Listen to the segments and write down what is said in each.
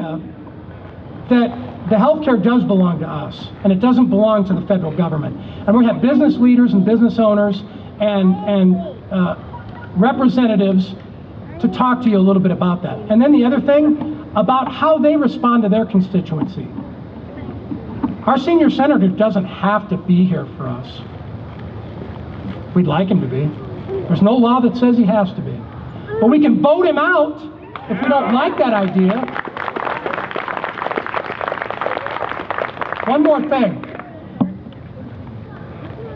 idea that the healthcare does belong to us, and it doesn't belong to the federal government. And we have business leaders and business owners and representatives to talk to you a little bit about that. And then the other thing, about how they respond to their constituency. Our senior senator doesn't have to be here for us. We'd like him to be. There's no law that says he has to be. But we can vote him out if we don't like that idea. One more thing.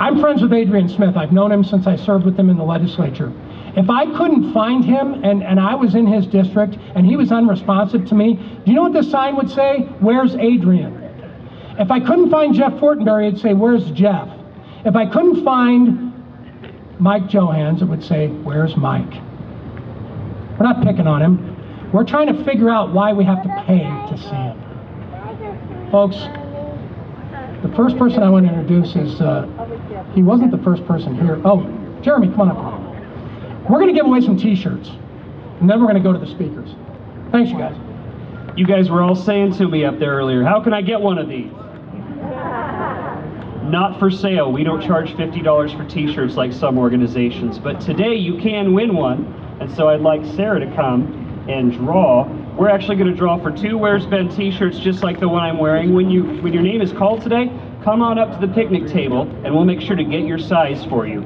I'm friends with Adrian Smith. I've known him since I served with him in the legislature. If I couldn't find him and I was in his district and he was unresponsive to me, do you know what the sign would say? Where's Adrian? If I couldn't find Jeff Fortenberry, it'd say, where's Jeff? If I couldn't find Mike Johans, it would say, where's Mike? We're not picking on him. We're trying to figure out why we have to pay to see him. Folks, the first person I want to introduce is, he wasn't the first person here. Oh, Jeremy, come on up. We're going to give away some t-shirts, and then we're going to go to the speakers. Thanks, you guys. You guys were all saying to me up there earlier, how can I get one of these? Not for sale. We don't charge $50 for t-shirts like some organizations, but today you can win one, and so I'd like Sarah to come and draw. We're actually going to draw for 2 Where's Ben t-shirts just like the one I'm wearing. When your name is called today, come on up to the picnic table and we'll make sure to get your size for you.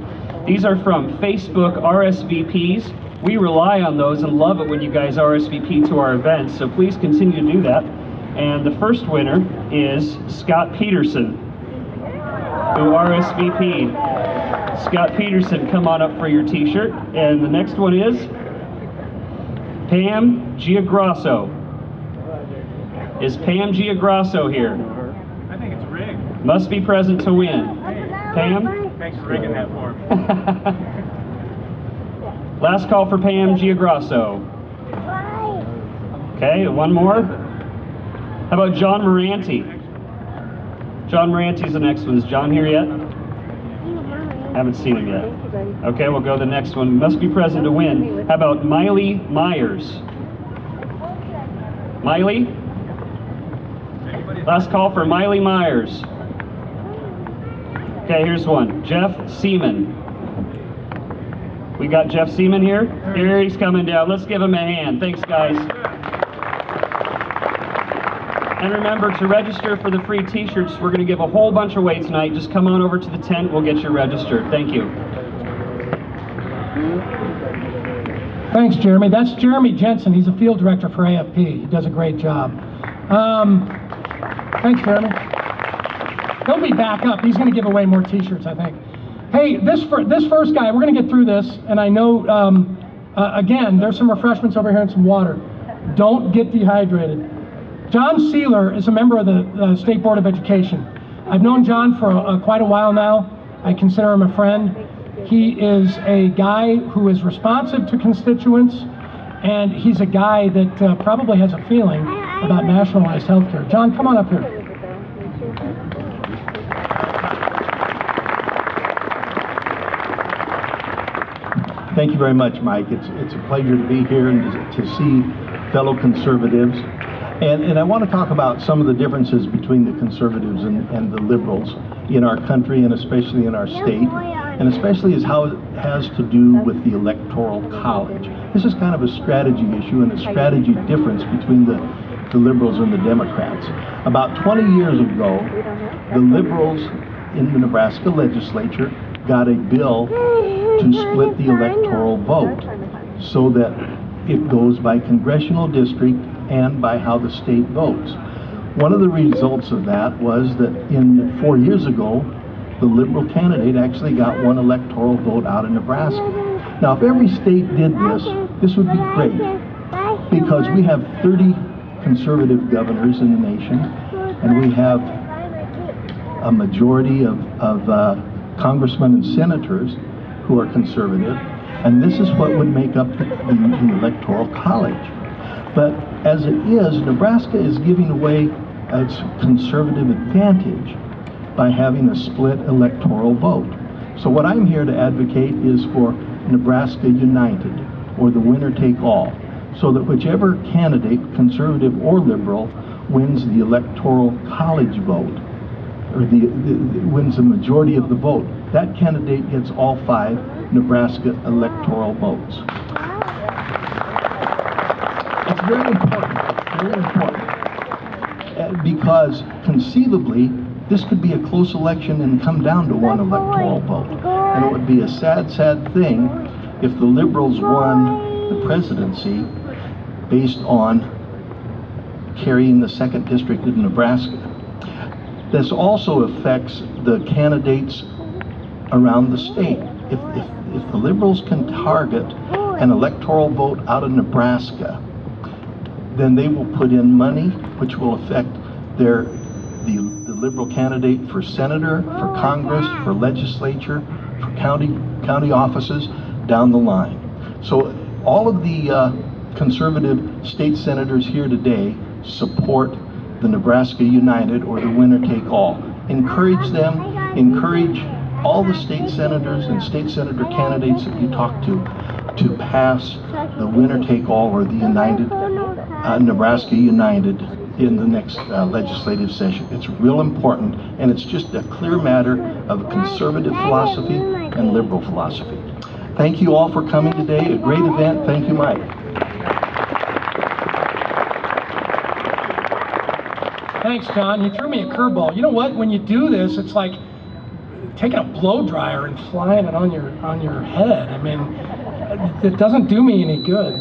These are from Facebook RSVPs. We rely on those and love it when you guys RSVP to our events, so please continue to do that. And the first winner is Scott Peterson, who RSVP'd. Scott Peterson, come on up for your t-shirt. And the next one is Pam Giagrasso. Is Pam Giagrasso here? I think it's rigged. Must be present to win. Pam? Thanks for rigging that for me. Last call for Pam Giagrasso. Okay, one more. How about John Moranti? John Moranti's the next one. Is John here yet? Haven't seen him yet. Okay, we'll go to the next one. Must be present to win. How about Miley Myers? Miley? Last call for Miley Myers. Okay, here's one. Jeff Seaman. We got Jeff Seaman here? Here he's coming down. Let's give him a hand. Thanks, guys. And remember to register for the free t-shirts. We're going to give a whole bunch away tonight. Just come on over to the tent. We'll get you registered. Thank you. Thanks, Jeremy. That's Jeremy Jensen. He's a field director for AFP. He does a great job. Thanks, Jeremy. He'll be back up. He's going to give away more t-shirts, I think. Hey, this first guy, we're going to get through this, and I know, again, there's some refreshments over here and some water. Don't get dehydrated. John Sealer is a member of the State Board of Education. I've known John for quite a while now. I consider him a friend. He is a guy who is responsive to constituents, and he's a guy that probably has a feeling about nationalized healthcare. John, come on up here. Thank you very much, Mike. It's a pleasure to be here and to see fellow conservatives. And I want to talk about some of the differences between the conservatives and the liberals in our country, and especially in our state, and especially as how it has to do with the Electoral College. This is kind of a strategy issue and a strategy difference between the liberals and the Democrats. About 20 years ago, the liberals in the Nebraska legislature got a bill to split the electoral vote so that it goes by congressional district and by how the state votes. One of the results of that was that 4 years ago, the liberal candidate actually got one electoral vote out of Nebraska. Now, if every state did this, this would be great, because we have 30 conservative governors in the nation, and we have a majority of congressmen and senators who are conservative, and this is what would make up the Electoral College. But as it is, Nebraska is giving away its conservative advantage by having a split electoral vote. So what I'm here to advocate is for Nebraska United, or the winner take all. so that whichever candidate, conservative or liberal, wins the electoral college vote, or wins the majority of the vote, that candidate gets all 5 Nebraska electoral votes. It's very important, because conceivably this could be a close election and come down to 1 electoral vote, and it would be a sad, sad thing if the liberals won the presidency based on carrying the 2nd district in Nebraska. This also affects the candidates around the state. If the liberals can target an electoral vote out of Nebraska, then they will put in money which will affect the liberal candidate for senator, for Congress, for legislature, for county offices down the line. So all of the conservative state senators here today support the Nebraska United, or the winner take all. Encourage them, encourage all the state senators and state senator candidates that you talk to pass the winner take all, or the United, Nebraska United, in the next legislative session. It's real important, and it's just a clear matter of conservative philosophy and liberal philosophy. Thank you all for coming today. A great event. Thank you, Mike. Thanks, John. You threw me a curveball. You know what? When you do this, it's like taking a blow dryer and flying it on your head. I mean, it doesn't do me any good.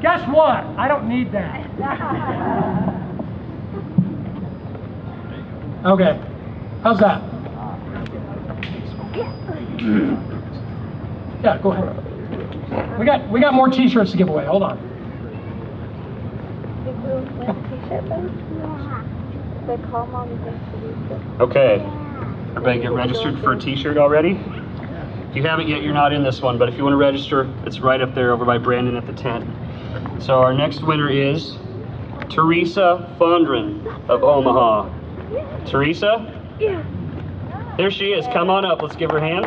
Guess what? I don't need that. Okay. How's that? Yeah, go ahead. We got more t-shirts to give away. Hold on. Okay, everybody get registered for a t-shirt already? If you haven't yet, you're not in this one, but if you want to register, it's right up there over by Brandon at the tent. So our next winner is Teresa Fondren of Omaha. Teresa? Yeah. There she is. Come on up. Let's give her a hand.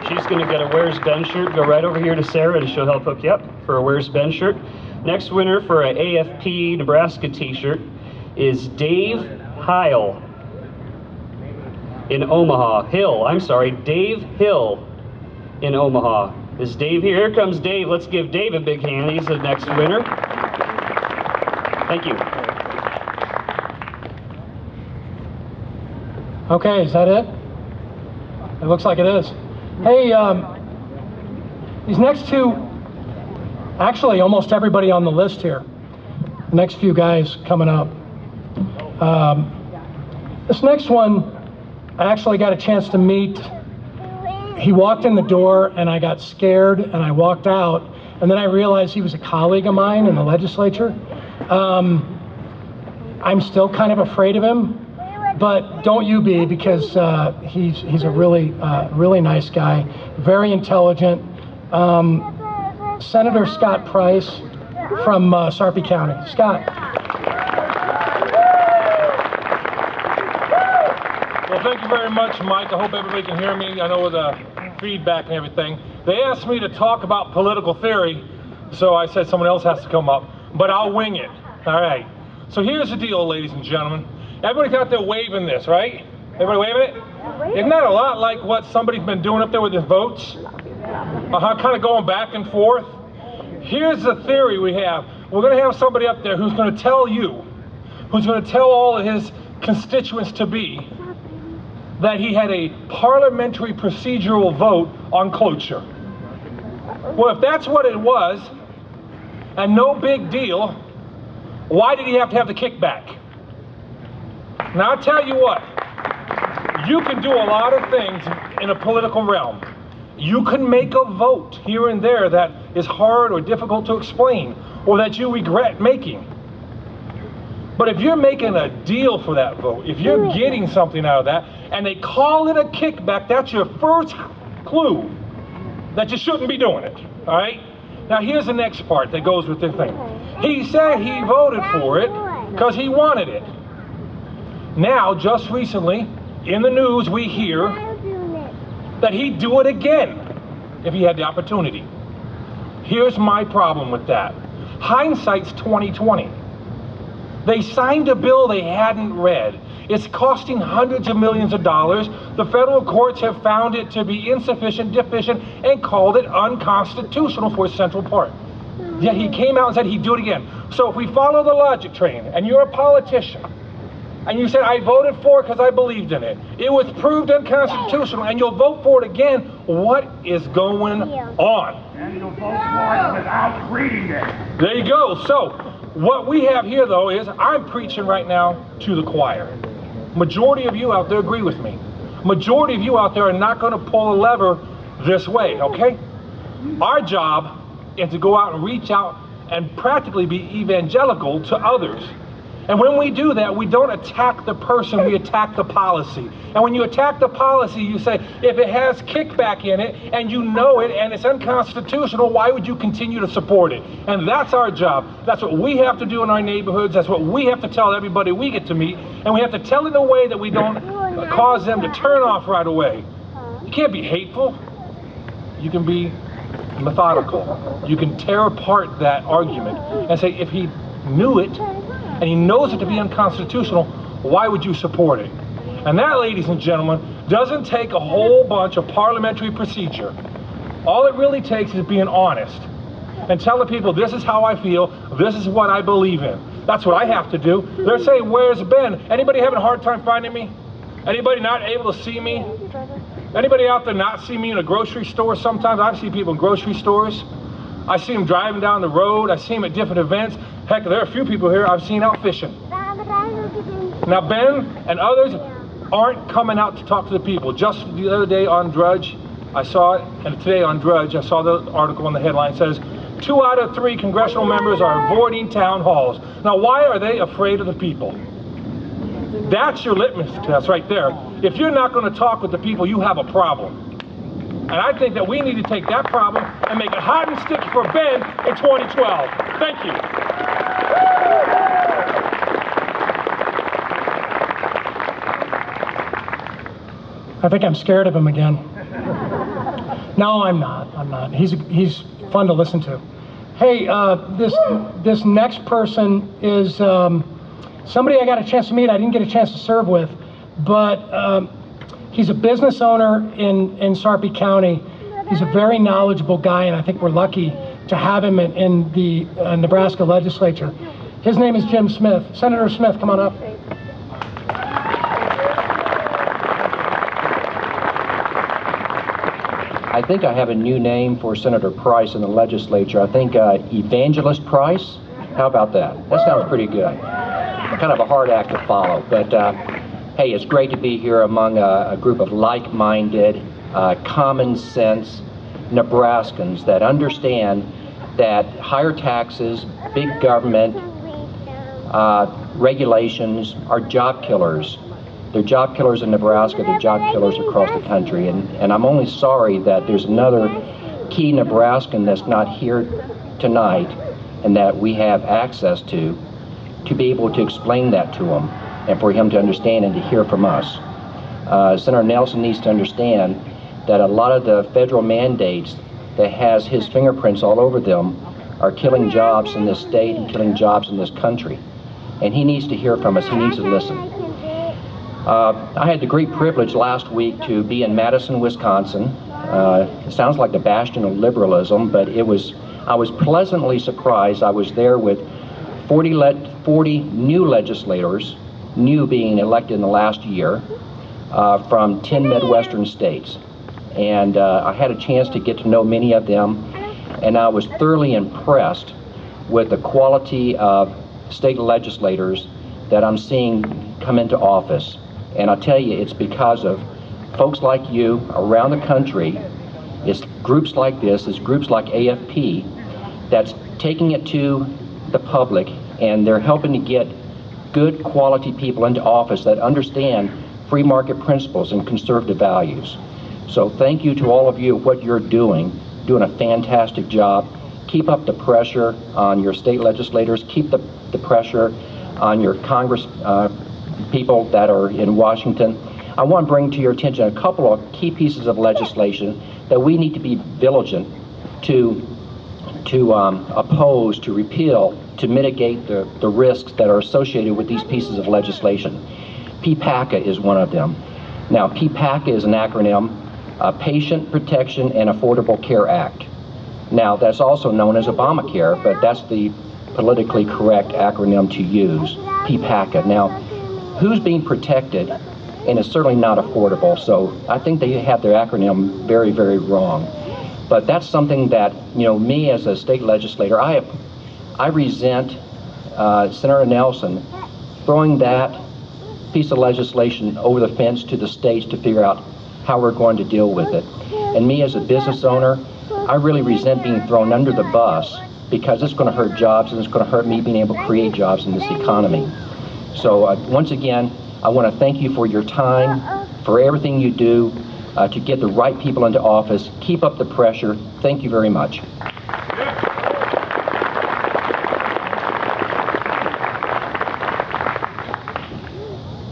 She's going to get a Where's Ben shirt. Go right over here to Sarah and she'll help hook you up for a Where's Ben shirt. Next winner for a AFP Nebraska t-shirt is Dave Heil in Omaha. Dave Hill in Omaha. Is Dave here? Here comes Dave. Let's give Dave a big hand. He's the next winner. Thank you. Okay, is that it? It looks like it is. Hey, these next two, actually almost everybody on the list here, the next few guys coming up. This next one, I actually got a chance to meet. He walked in the door and I got scared and I walked out, and then I realized he was a colleague of mine in the legislature. I'm still kind of afraid of him, but don't you be, because he's a really nice guy, very intelligent. Senator Scott Price from Sarpy County. Scott. Well, thank you very much, Mike. I hope everybody can hear me. I know with the feedback and everything. They asked me to talk about political theory, so I said someone else has to come up, but I'll wing it. All right. So here's the deal, ladies and gentlemen. Everybody's out there waving this, right? Everybody waving it? Isn't that a lot like what somebody's been doing up there with his votes? Kind of going back and forth. Here's the theory we have. We're going to have somebody up there who's going to tell you, who's going to tell all of his constituents to be, that he had a parliamentary procedural vote on cloture. Well, if that's what it was, and no big deal, why did he have to have the kickback? Now, I'll tell you what, you can do a lot of things in a political realm. You can make a vote here and there that is hard or difficult to explain, or that you regret making. But if you're making a deal for that vote, if you're getting something out of that, and they call it a kickback, that's your first clue that you shouldn't be doing it, all right? Now here's the next part that goes with the thing. He said he voted for it because he wanted it. Now, just recently, in the news we hear that he'd do it again if he had the opportunity. Here's my problem with that. Hindsight's 20/20. They signed a bill they hadn't read. It's costing hundreds of millions of dollars. The federal courts have found it to be insufficient, deficient, and called it unconstitutional for its central part. Yet he came out and said he'd do it again. So if we follow the logic train, and you're a politician, and you said, I voted for it because I believed in it, it was proved unconstitutional, and you'll vote for it again, what is going on? And you'll vote for it without reading it. There you go. So what we have here, though, is I'm preaching right now to the choir. Majority of you out there agree with me. Majority of you out there are not going to pull a lever this way, okay? Our job is to go out and reach out and practically be evangelical to others. And when we do that, we don't attack the person, we attack the policy. And when you attack the policy, you say, if it has kickback in it, and you know it, and it's unconstitutional, why would you continue to support it? And that's our job. That's what we have to do in our neighborhoods. That's what we have to tell everybody we get to meet. And we have to tell it in a way that we don't cause them to turn off right away. You can't be hateful. You can be methodical. You can tear apart that argument and say, if he knew it, and he knows it to be unconstitutional, why would you support it? And that, ladies and gentlemen, doesn't take a whole bunch of parliamentary procedure. All it really takes is being honest and telling people, this is how I feel, this is what I believe in. That's what I have to do. They're saying, where's Ben? Anybody having a hard time finding me? Anybody not able to see me? Anybody out there not see me in a grocery store sometimes? I see people in grocery stores. I see them driving down the road. I see them at different events. Heck, there are a few people here I've seen out fishing. Now, Ben and others aren't coming out to talk to the people. Just the other day on Drudge, I saw it, and today on Drudge, I saw the article in the headline says, 2 out of 3 congressional members are avoiding town halls. Now, why are they afraid of the people? That's your litmus test right there. If you're not going to talk with the people, you have a problem. And I think that we need to take that problem and make it hot and sticky for Ben in 2012. Thank you. I think I'm scared of him again. No, I'm not. He's fun to listen to. Hey, this next person is somebody I got a chance to meet. I didn't get a chance to serve with, but he's a business owner in Sarpy County. He's a very knowledgeable guy, and I think we're lucky to have him in the Nebraska legislature. His name is Jim Smith. Senator Smith, come on up. I think I have a new name for Senator Price in the legislature. I think Evangelist Price. How about that? That sounds pretty good. Kind of a hard act to follow, but hey, it's great to be here among a group of like-minded, common sense Nebraskans that understand that higher taxes, big government, regulations are job killers. They're job killers in Nebraska, they're job killers across the country, and I'm only sorry that there's another key Nebraskan that's not here tonight and that we have access to be able to explain that to him and for him to understand and to hear from us. Senator Nelson needs to understand that a lot of the federal mandates that has his fingerprints all over them are killing jobs in this state and killing jobs in this country. And he needs to hear from us, he needs to listen. I had the great privilege last week to be in Madison, Wisconsin. It sounds like the bastion of liberalism, but I was pleasantly surprised. I was there with 40 new legislators, new being elected in the last year, from 10 Midwestern states. And I had a chance to get to know many of them, and I was thoroughly impressed with the quality of state legislators that I'm seeing come into office. And I'll tell you, it's because of folks like you around the country. It's groups like this, it's groups like AFP that's taking it to the public, and they're helping to get good quality people into office that understand free market principles and conservative values. So thank you to all of you, what you're doing a fantastic job. Keep up the pressure on your state legislators, keep the pressure on your Congress people that are in Washington. I want to bring to your attention a couple of key pieces of legislation that we need to be vigilant to oppose, to repeal, to mitigate the risks that are associated with these pieces of legislation. PPACA is one of them. Now, PPACA is an acronym, Patient Protection and Affordable Care Act. Now, that's also known as Obamacare, but that's the politically correct acronym to use, PPACA. Now, who's being protected? And it's certainly not affordable, so I think they have their acronym very, very wrong. But that's something that, me as a state legislator, I resent Senator Nelson throwing that piece of legislation over the fence to the states to figure out how we're going to deal with it. And me as a business owner, I really resent being thrown under the bus because it's going to hurt jobs and it's going to hurt me being able to create jobs in this economy. So once again, I want to thank you for your time, for everything you do to get the right people into office. Keep up the pressure. Thank you very much.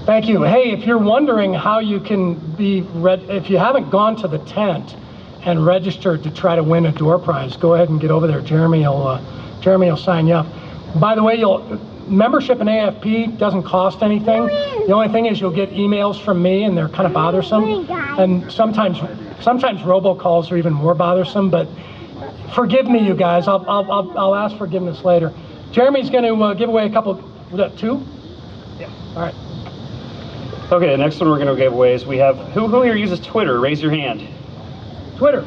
Thank you. Hey, if you're wondering how you can if you haven't gone to the tent and registered to try to win a door prize, go ahead and get over there. Jeremy will sign you up. By the way, membership in AFP doesn't cost anything. The only thing is you'll get emails from me, and they're kind of bothersome. And sometimes robocalls are even more bothersome. But forgive me, you guys. I'll ask forgiveness later. Jeremy's going to give away a couple. Was that 2? Yeah. All right. Okay, the next one we're going to give away is we have, who here uses Twitter? Raise your hand. Twitter.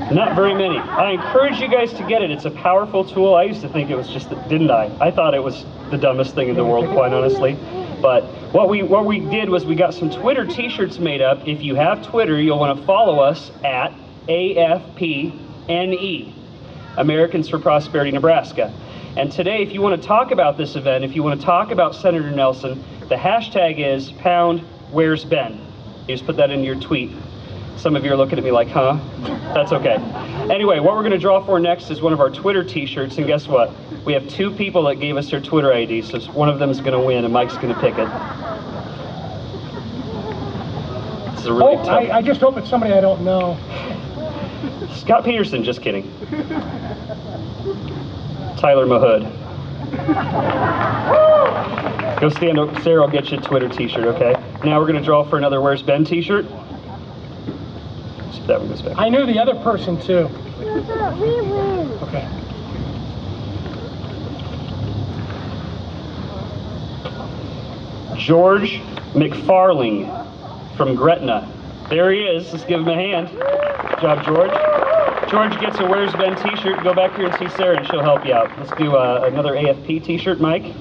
Not very many. I encourage you guys to get it. It's a powerful tool. I used to think it was just, didn't I? I thought it was the dumbest thing in the world, quite honestly. But what we did was we got some Twitter t-shirts made up. If you have Twitter, you'll want to follow us at AFPNE, Americans for Prosperity Nebraska. And today, if you want to talk about this event, if you want to talk about Senator Nelson, the hashtag is #Where'sBen. You just put that in your tweet. Some of you are looking at me like, huh? That's okay. Anyway, what we're going to draw for next is one of our Twitter t-shirts, and guess what? We have 2 people that gave us their Twitter ID, so one of them is going to win, and Mike's going to pick it. This is a really tough... I just hope it's somebody I don't know. Scott Peterson, just kidding. Tyler Mahood. Go stand up. Sarah will get you a Twitter t-shirt, okay? Now we're going to draw for another Where's Ben t-shirt. So that one goes back. I knew the other person, too. Okay. George McFarling from Gretna. There he is. Let's give him a hand. Good job, George. George gets a Where's Ben t-shirt. Go back here and see Sarah and she'll help you out. Let's do another AFP t-shirt, Mike.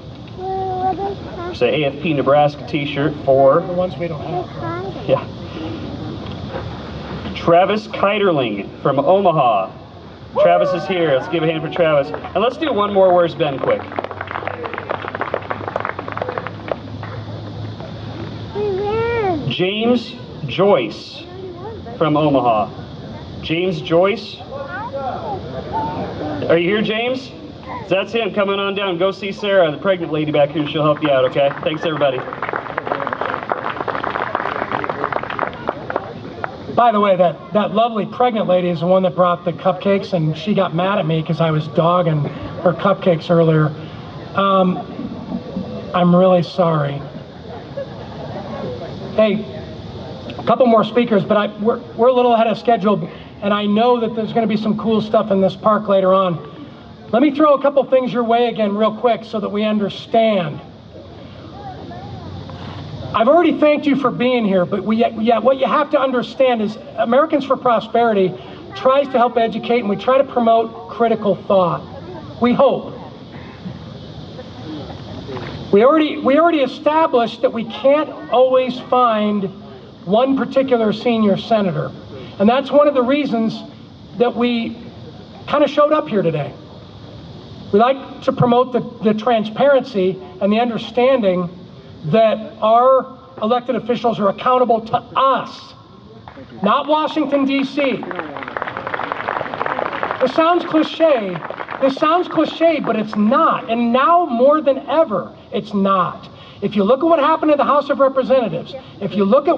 It's an AFP Nebraska t-shirt for... The ones we don't have. Yeah. Travis Kiterling from Omaha. Travis is here. Let's give a hand for Travis. And let's do one more Where's Ben quick. James Joyce from Omaha. James Joyce. Are you here, James? That's him coming on down. Go see Sarah, the pregnant lady back here. She'll help you out, okay? Thanks, everybody. By the way, that lovely pregnant lady is the one that brought the cupcakes, and she got mad at me because I was dogging her cupcakes earlier. I'm really sorry. Hey, a couple more speakers, but we're a little ahead of schedule, and I know that there's going to be some cool stuff in this park later on. Let me throw a couple things your way again real quick so that we understand. I've already thanked you for being here, but what you have to understand is Americans for Prosperity tries to help educate, and we try to promote critical thought. We hope. We already established that we can't always find one particular senior senator. And that's one of the reasons that we kind of showed up here today. We like to promote the transparency and the understanding that our elected officials are accountable to us, not Washington, D.C. This sounds cliche, but it's not. And now more than ever, it's not. If you look at what happened in the House of Representatives, if you look at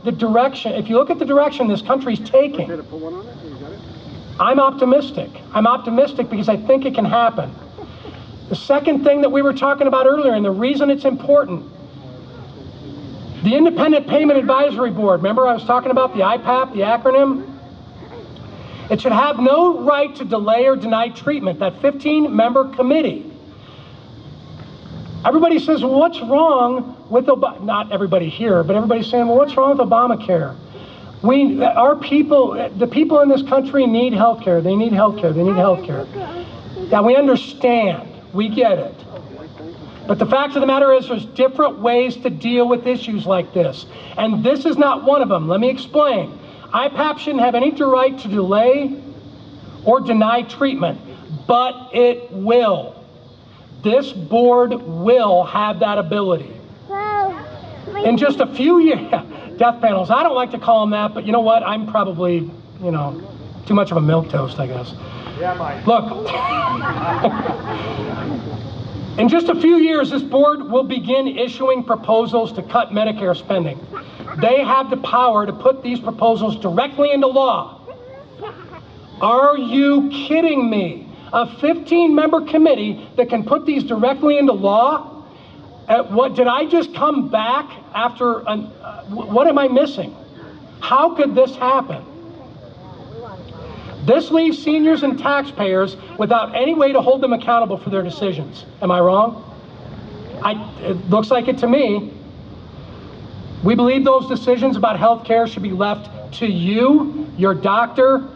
the direction this country's taking, I'm optimistic. I'm optimistic because I think it can happen. The second thing that we were talking about earlier, and the reason it's important, the Independent Payment Advisory Board, remember I was talking about the IPAP, the acronym? It should have no right to delay or deny treatment, that 15-member committee. Everybody says, well, what's wrong with Obama? Not everybody here, but everybody's saying, well, what's wrong with Obamacare? The people in this country need health care. They need health care. They need health care. Now, we understand. We get it. But the fact of the matter is there's different ways to deal with issues like this. And this is not one of them. Let me explain. IPAP shouldn't have any right to delay or deny treatment, but it will. This board will have that ability. In just a few years, death panels, I don't like to call them that, but you know what? I'm probably, too much of a milquetoast, I guess. Yeah, Mike. Look, in just a few years, this board will begin issuing proposals to cut Medicare spending. They have the power to put these proposals directly into law. Are you kidding me? A 15-member committee that can put these directly into law? Did I just come back after, what am I missing? How could this happen? This leaves seniors and taxpayers without any way to hold them accountable for their decisions. Am I wrong? It looks like it to me. We believe those decisions about health care should be left to you, your doctor,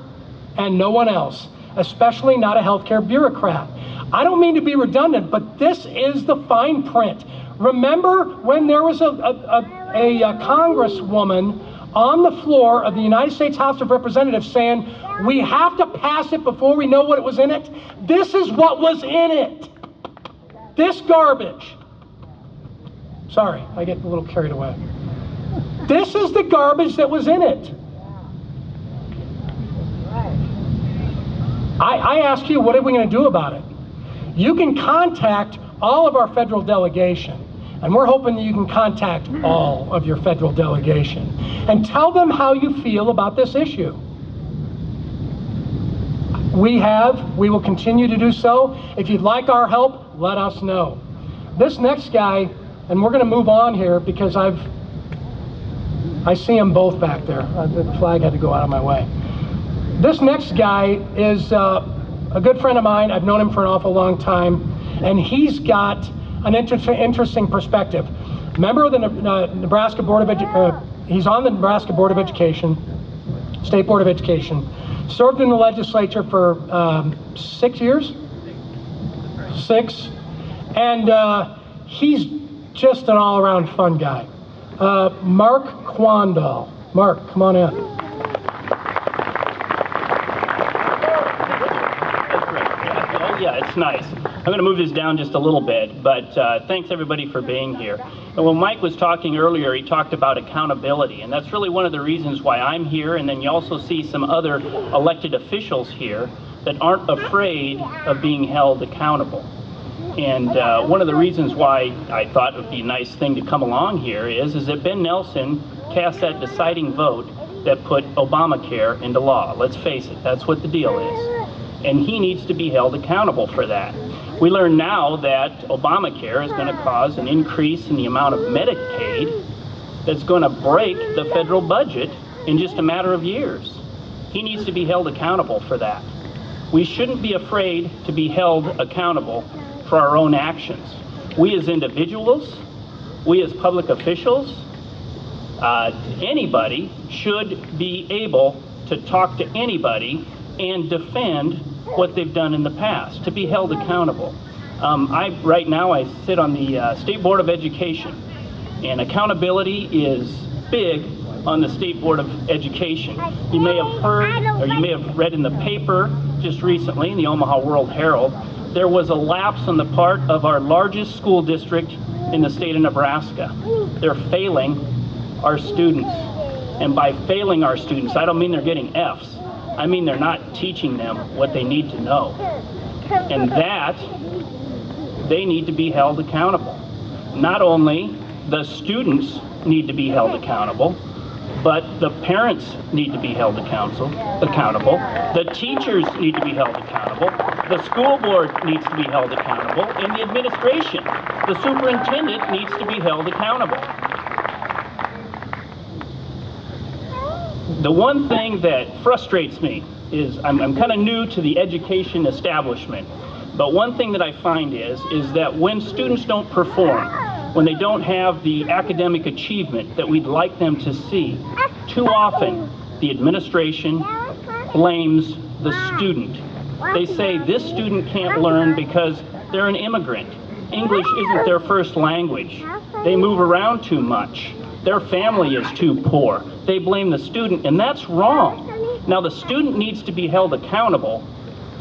and no one else, especially not a healthcare bureaucrat. I don't mean to be redundant, but this is the fine print. Remember when there was a congresswoman on the floor of the United States House of Representatives saying, we have to pass it before we know what was in it? This is what was in it. This garbage. Sorry, I get a little carried away. This is the garbage that was in it. I ask you, what are we going to do about it? You can contact all of our federal delegation, and we're hoping that you can contact all of your federal delegation and tell them how you feel about this issue. We will continue to do so. If you'd like our help, let us know. This next guy, and we're going to move on here because I see them both back there. The flag had to go out of my way. This next guy is a good friend of mine. I've known him for an awful long time, and he's got an interesting perspective. Member of the Nebraska Board of Education. He's on the Nebraska Board of Education, State Board of Education. Served in the legislature for 6 years. 6, and he's just an all-around fun guy. Mark Quandall. Mark, come on in. Yeah, it's nice. I'm going to move this down just a little bit, but thanks everybody for being here. And when Mike was talking earlier, he talked about accountability, and that's really one of the reasons why I'm here, and then you also see some other elected officials here that aren't afraid of being held accountable. And one of the reasons why I thought it would be a nice thing to come along here is that Ben Nelson cast that deciding vote that put Obamacare into law. Let's face it, that's what the deal is. And he needs to be held accountable for that. We learn now that Obamacare is going to cause an increase in the amount of Medicaid that's going to break the federal budget in just a matter of years. He needs to be held accountable for that. We shouldn't be afraid to be held accountable for our own actions. We as individuals, we as public officials, anybody should be able to talk to anybody and defend what they've done in the past, to be held accountable. Right now I sit on the State Board of Education, and accountability is big on the State Board of Education. You may have heard, or you may have read in the paper just recently, in the Omaha World Herald, there was a lapse on the part of our largest school district in the state of Nebraska. They're failing our students. And by failing our students, I don't mean they're getting Fs. I mean they're not teaching them what they need to know. And that, they need to be held accountable. not only the students need to be held accountable, but the parents need to be held accountable, the teachers need to be held accountable, the school board needs to be held accountable, and the administration, the superintendent, needs to be held accountable. The one thing that frustrates me is I'm kind of new to the education establishment, but one thing that I find is that when students don't perform, when they don't have the academic achievement that we'd like them to see, too often the administration blames the student. They say this student can't learn because they're an immigrant. English isn't their first language. They move around too much. Their family is too poor. They blame the student, and that's wrong. Now, the student needs to be held accountable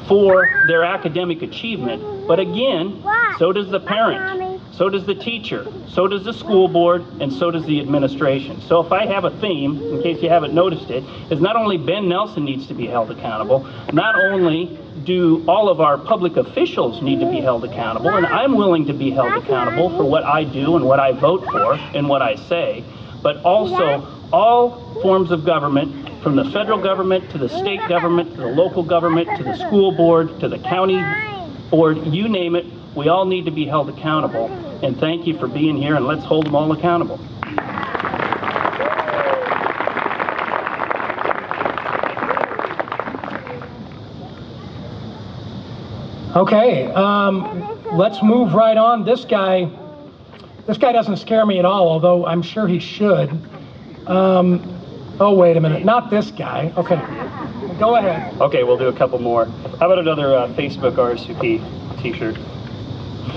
for their academic achievement, but again, so does the parent, so does the teacher, so does the school board, and so does the administration. So if I have a theme, in case you haven't noticed it, is not only Ben Nelson needs to be held accountable, not only do all of our public officials need to be held accountable, and I'm willing to be held accountable for what I do and what I vote for and what I say, but also all forms of government, from the federal government to the state government to the local government to the school board to the county board, you name it, we all need to be held accountable. And thank you for being here, and let's hold them all accountable. Okay, let's move right on. This guy doesn't scare me at all, although I'm sure he should. Oh, wait a minute, not this guy. Okay, go ahead. Okay, we'll do a couple more. How about another Facebook RSVP t-shirt?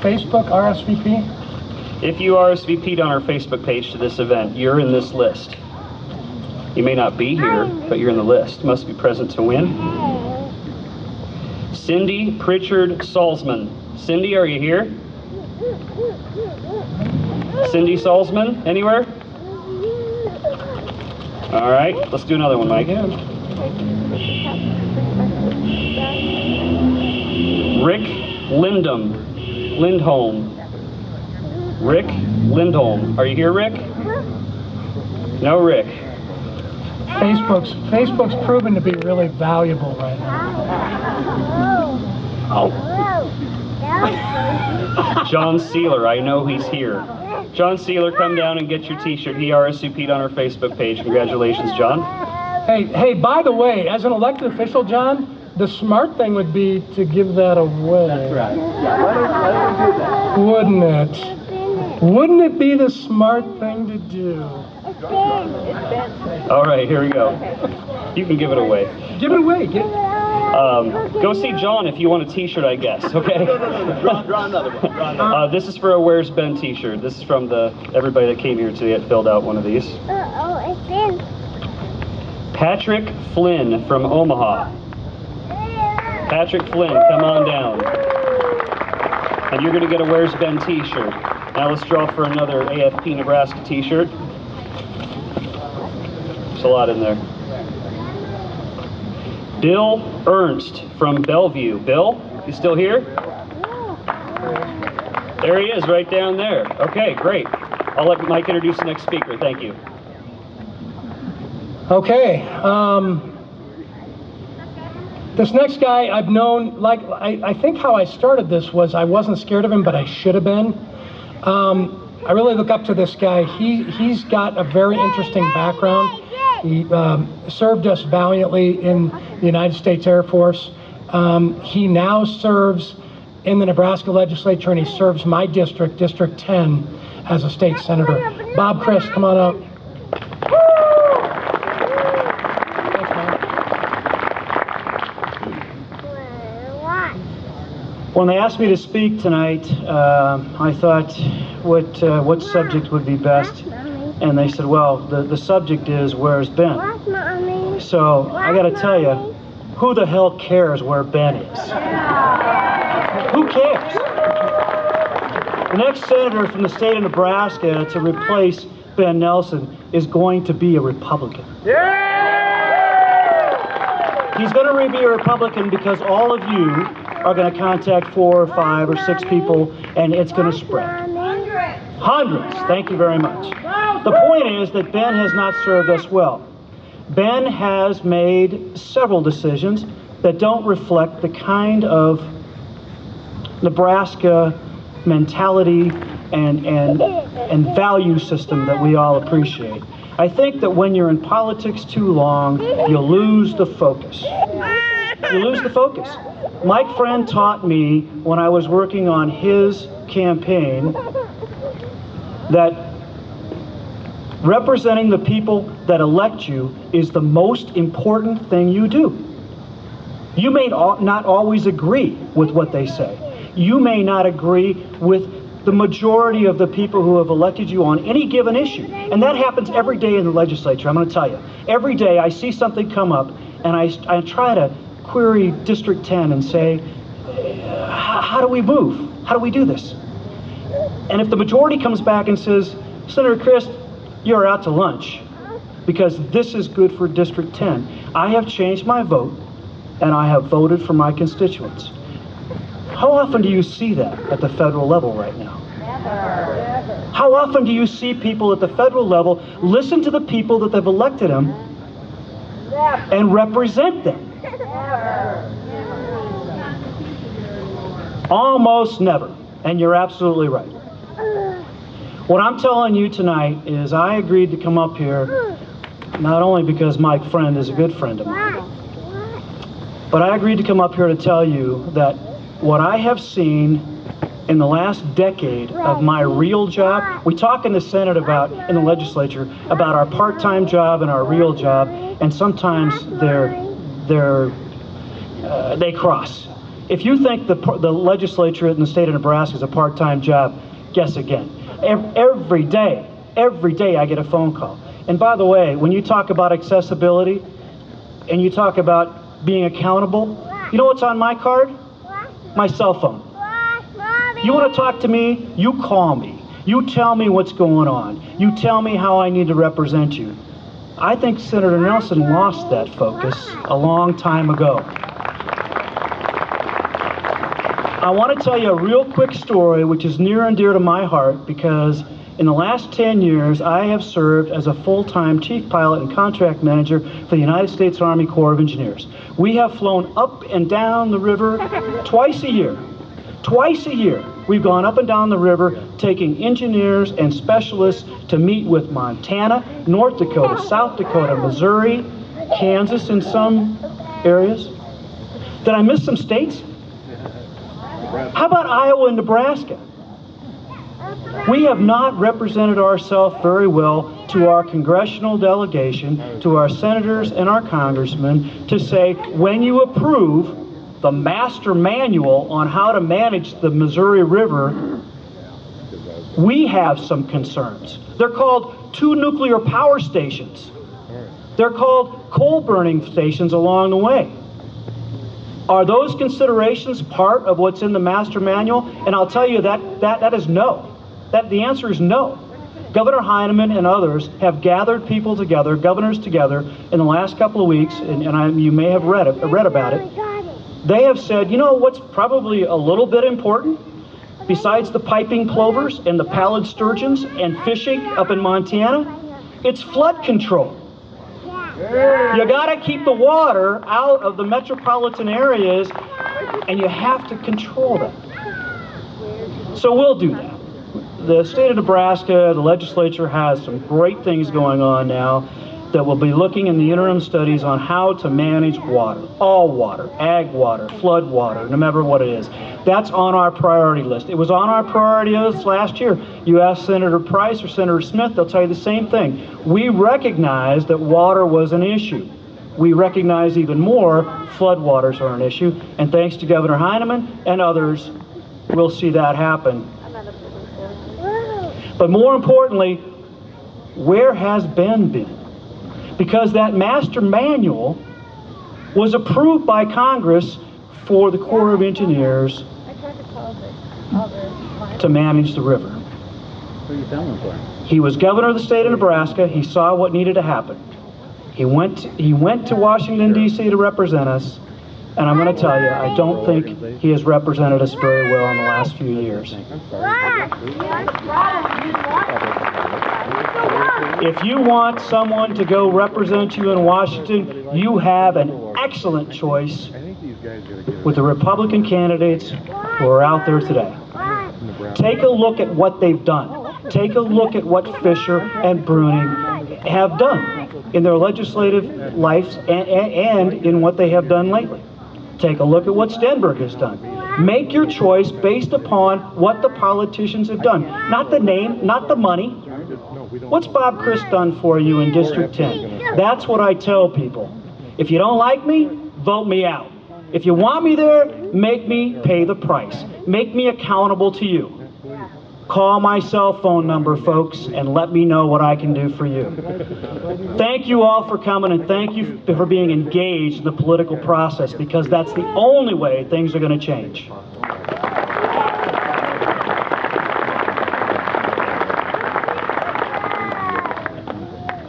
Facebook RSVP? If you RSVP'd on our Facebook page to this event, you're in this list. You may not be here, but you're in the list. Must be present to win. Cindy Pritchard Salzman. Cindy, are you here? Cindy Salzman, anywhere? All right, let's do another one, Mike. Rick Lindholm. Rick Lindholm. Are you here, Rick? No, Rick. Facebook's proven to be really valuable right now. Oh. John Sealer, I know he's here. John Sealer, come down and get your t-shirt. He RSVP'd on our Facebook page. Congratulations, John. Hey, by the way, as an elected official, John, the smart thing would be to give that away. That's right. Yeah, let us do that. Wouldn't it? Wouldn't it be the smart thing to do? All right, here we go. You can give it away. Give it away. Go see John if you want a t-shirt, I guess, okay? Draw another one. This is for a Where's Ben t-shirt. This is from everybody that came here today that filled out one of these. It's Ben. Patrick Flynn from Omaha. Patrick Flynn, come on down. And you're going to get a Where's Ben t-shirt. Now let's draw for another AFP Nebraska t-shirt. There's a lot in there. Bill Ernst from Bellevue. Bill, you still here? There he is, right down there. Okay, great. I'll let Mike introduce the next speaker. Thank you. Okay. This next guy I've known, I think how I started this was I wasn't scared of him, but I should have been. I really look up to this guy. He's got a very interesting background. He served us valiantly in the United States Air Force. He now serves in the Nebraska legislature, and he serves my district, District 10, as a state senator. Bob Chris, come on up. When they asked me to speak tonight, I thought what subject would be best, and they said, well, the subject is Where's Ben? So I got to tell you, who the hell cares where Ben is? Who cares? The next senator from the state of Nebraska to replace Ben Nelson is going to be a Republican. He's going to be a Republican because all of you are going to contact 4 or 5 or 6 people, and it's going to spread. Hundreds. Thank you very much. The point is that Ben has not served us well. Ben has made several decisions that don't reflect the kind of Nebraska mentality and value system that we all appreciate. I think that when you're in politics too long, you lose the focus. You lose the focus. Mike Friend taught me when I was working on his campaign that representing the people that elect you is the most important thing you do. You may not always agree with what they say. You may not agree with the majority of the people who have elected you on any given issue. And that happens every day in the legislature, I'm going to tell you. Every day I see something come up and I try to query District 10 and say, how do we move? How do we do this? And if the majority comes back and says, Senator Christ, you're out to lunch because this is good for District 10, I have changed my vote and I have voted for my constituents. How often do you see that at the federal level right now? Never. How often do you see people at the federal level listen to the people that they've elected them and represent them? Almost never. And you're absolutely right. What I'm telling you tonight is I agreed to come up here not only because Mike Friend is a good friend of mine, but I agreed to come up here to tell you that what I have seen in the last decade of my real job, we talk in the Senate about, in the legislature, about our part-time job and our real job, and sometimes they cross. If you think the legislature in the state of Nebraska is a part-time job, guess again. Every day I get a phone call. And by the way, when you talk about accessibility and you talk about being accountable, you know what's on my card? My cell phone. You want to talk to me? You call me. You tell me what's going on. You tell me how I need to represent you. I think Senator Nelson lost that focus a long time ago. I want to tell you a real quick story which is near and dear to my heart because in the last 10 years I have served as a full-time chief pilot and contract manager for the United States Army Corps of Engineers. We have flown up and down the river twice a year. Twice a year we've gone up and down the river taking engineers and specialists to meet with Montana, North Dakota, South Dakota, Missouri, Kansas in some areas. Did I miss some states? How about Iowa and Nebraska? We have not represented ourselves very well to our congressional delegation, to our senators and our congressmen, to say, when you approve the master manual on how to manage the Missouri River, we have some concerns. They're called 2 nuclear power stations. They're called coal burning stations along the way. Are those considerations part of what's in the master manual? And I'll tell you that is no. The answer is no. Governor Heinemann and others have gathered people together, governors together, in the last couple of weeks, and you may have read about it. They have said, you know what's probably a little bit important? Besides the piping plovers and the pallid sturgeons and fishing up in Montana, it's flood control. You got to keep the water out of the metropolitan areas, and you have to control that. So we'll do that. The state of Nebraska, the legislature has some great things going on now that will be looking in the interim studies on how to manage water, all water, ag water, flood water, no matter what it is. That's on our priority list. It was on our priority list last year. You ask Senator Price or Senator Smith, they'll tell you the same thing. We recognize that water was an issue. We recognize even more floodwaters are an issue, and thanks to Governor Heinemann and others, we'll see that happen. But more importantly, where has Ben been? Because that master manual was approved by Congress for the Corps of Engineers to manage the river. He was governor of the state of Nebraska. He saw what needed to happen. He went to Washington, D.C. to represent us, And I'm going to tell you, I don't think he has represented us very well in the last few years. If you want someone to go represent you in Washington, you have an excellent choice with the Republican candidates who are out there today. Take a look at what they've done. Take a look at what Fisher and Bruning have done in their legislative lives and in what they have done lately. Take a look at what Stenberg has done. Make your choice based upon what the politicians have done. Not the name, not the money. What's Bob Christ done for you in District 10? That's what I tell people. If you don't like me, vote me out. If you want me there, make me pay the price. Make me accountable to you. Call my cell phone number, folks, and let me know what I can do for you. Thank you all for coming, and thank you for being engaged in the political process, because that's the only way things are going to change.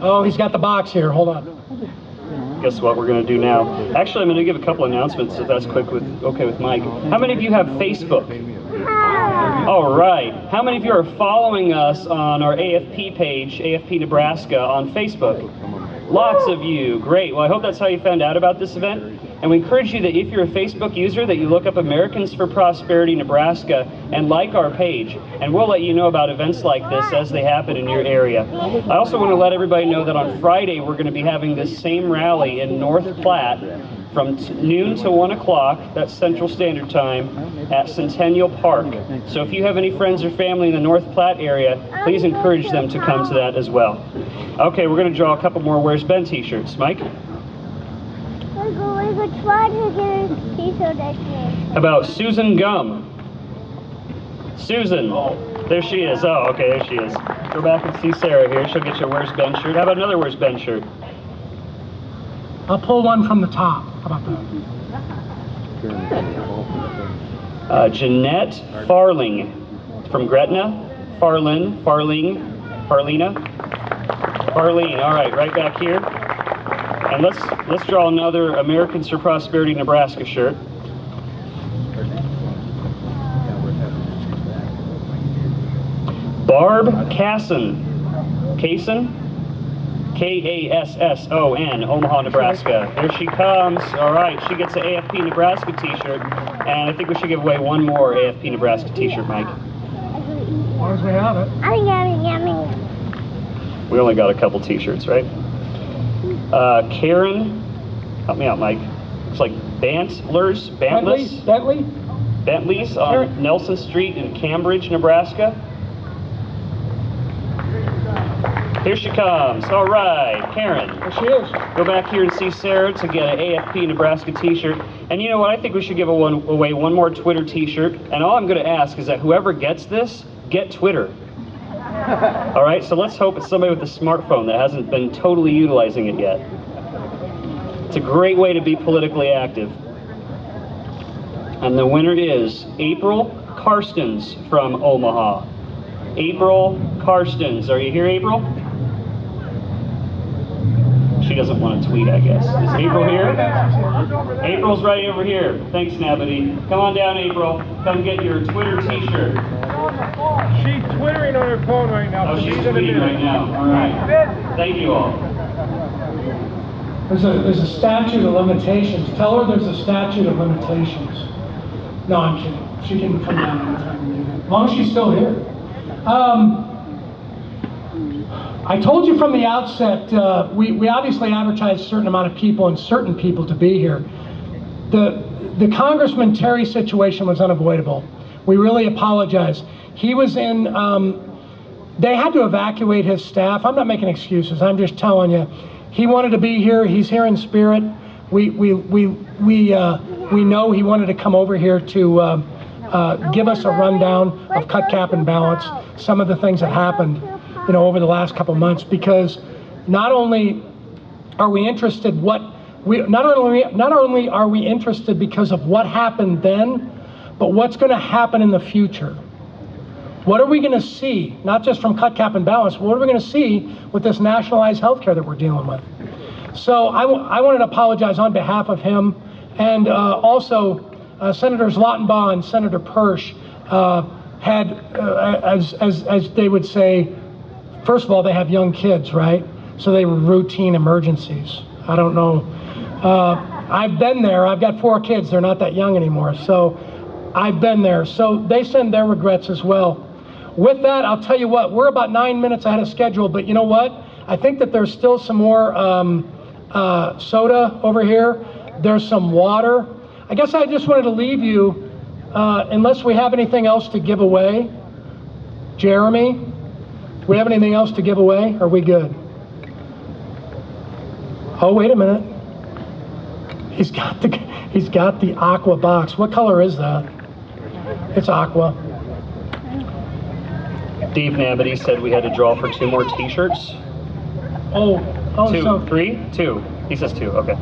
Oh, he's got the box here. Hold on. Guess what we're going to do now? Actually, I'm going to give a couple announcements if that's okay with Mike. How many of you have Facebook? All right. How many of you are following us on our AFP page, AFP Nebraska, on Facebook? Lots of you. Great. Well, I hope that's how you found out about this event. And we encourage you that if you're a Facebook user, that you look up Americans for Prosperity Nebraska and like our page. And we'll let you know about events like this as they happen in your area. I also want to let everybody know that on Friday, we're going to be having this same rally in North Platte from noon to 1 o'clock, that's Central Standard Time, at Centennial Park. So if you have any friends or family in the North Platte area, please encourage them to come to that as well. Okay, we're going to draw a couple more Where's Ben t-shirts. Mike? How about Susan Gum? Susan. There she is. Oh, okay, there she is. Go back and see Sarah here. She'll get you a Where's Ben shirt. How about another Where's Ben shirt? I'll pull one from the top. How about that? Jeanette Farling from Gretna. Farlene. All right back here. And let's draw another Americans for Prosperity Nebraska shirt. Barb Kasson. Kasson, Omaha, Nebraska. There she comes. All right, she gets an AFP Nebraska t-shirt, and I think we should give away one more AFP Nebraska t-shirt, Mike. As long as we have it. We only got a couple t-shirts, right? Karen, help me out, Mike. Looks like Bentley's on Nelson Street in Cambridge, Nebraska. Here she comes. All right, Karen. There she is. Go back here and see Sarah to get an AFP Nebraska t-shirt. And you know what? I think we should give away one more Twitter t-shirt. And all I'm going to ask is that whoever gets this, get Twitter. All right, so let's hope it's somebody with a smartphone that hasn't been totally utilizing it yet. It's a great way to be politically active. And the winner is April Karstens from Omaha. April Karstens. Are you here, April? She doesn't want to tweet, I guess. Is April here? April's right over here. Thanks, Nabity. Come on down, April. Come get your Twitter t-shirt. She's twittering on her phone right now. Oh, she's tweeting right now. All right. Thank you all. There's a statute of limitations. Tell her there's a statute of limitations. No, I'm kidding. She can come down anytime and do that. As long as she's still here. I told you from the outset, we obviously advertised a certain amount of people and certain people to be here. The Congressman Terry situation was unavoidable. We really apologize. He was in, they had to evacuate his staff. I'm not making excuses, I'm just telling you. He wanted to be here, he's here in spirit. We know he wanted to come over here to give us a rundown of cut, cap, and balance, some of the things that happened, you know, over the last couple months, because not only are we interested not only are we interested because of what happened then, but what's going to happen in the future. What are we going to see, not just from cut, cap, and balance, what are we going to see with this nationalized health care that we're dealing with? So I wanted to apologize on behalf of him And also, Senators Lautenbaugh and Senator Persh had, as they would say, first of all, they have young kids, right? So they were routine emergencies. I don't know. I've been there. I've got 4 kids. They're not that young anymore. So I've been there. So they send their regrets as well. With that, I'll tell you what, we're about 9 minutes ahead of schedule, but you know what? I think that there's still some more soda over here. There's some water. I guess I just wanted to leave you, unless we have anything else to give away. Jeremy, do we have anything else to give away? Are we good? Oh, wait a minute. He's got the aqua box. What color is that? It's aqua. Dave Nabity said we had to draw for 2 more t-shirts. Oh, 2, so 3, 2. He says 2, okay.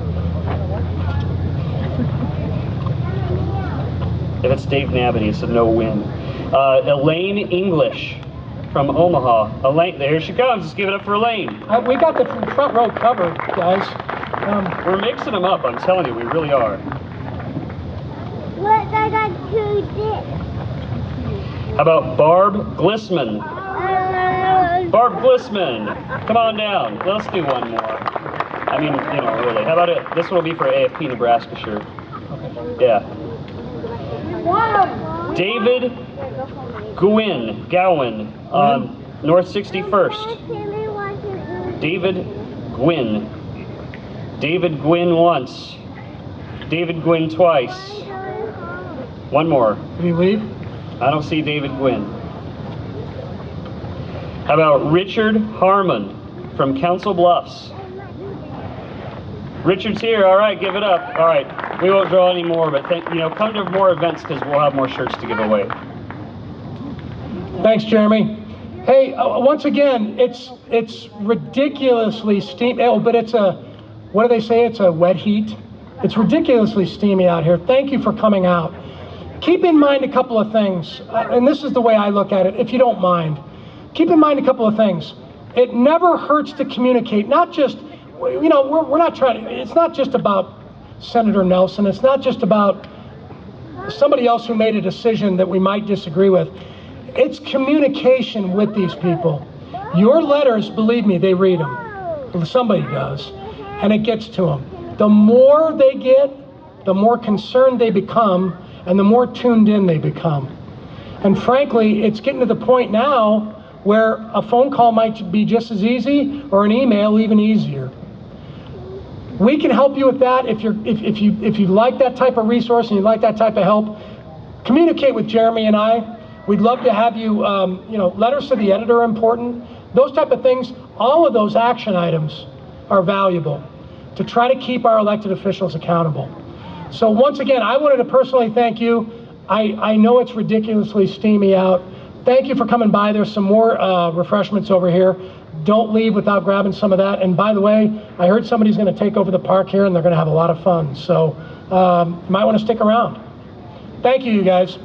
If it's Dave Nabity, it's a no-win. Elaine English from Omaha. Elaine, there she comes. Let's give it up for Elaine. We got the front row covered, guys. We're mixing them up, I'm telling you, we really are. What I got to do? How about Barb Glissman? Barb Glissman, come on down. Let's do one more. I mean, you know, really. How about it? This one will be for AFP Nebraska shirt. Yeah. David Gowen on North 61st. David Gwynn. David Gwynn once. David Gwynn twice. One more. Did he leave? I don't see David Gwynn. How about Richard Harmon from Council Bluffs? Richard's here. All right, give it up. All right, we won't draw any more, but come to more events because we'll have more shirts to give away. Thanks, Jeremy. Hey, once again, it's ridiculously steamy. Oh, but it's a, what do they say? It's a wet heat. It's ridiculously steamy out here. Thank you for coming out. Keep in mind a couple of things, and this is the way I look at it, if you don't mind. Keep in mind a couple of things. It never hurts to communicate, not just, you know, we're not trying to, it's not just about Senator Nelson. It's not just about somebody else who made a decision that we might disagree with. It's communication with these people. Your letters, believe me, they read them. Somebody does, and it gets to them. The more they get, the more concerned they become, and the more tuned in they become. And frankly, it's getting to the point now where a phone call might be just as easy, or an email even easier. We can help you with that. If you like that type of resource and you like that type of help, communicate with Jeremy and I. We'd love to have you, you know, letters to the editor are important. Those type of things, all of those action items are valuable to try to keep our elected officials accountable. So once again, I wanted to personally thank you. I know it's ridiculously steamy out. Thank you for coming by. There's some more refreshments over here. Don't leave without grabbing some of that. And by the way, I heard somebody's going to take over the park here and they're going to have a lot of fun. So you might want to stick around. Thank you, you guys.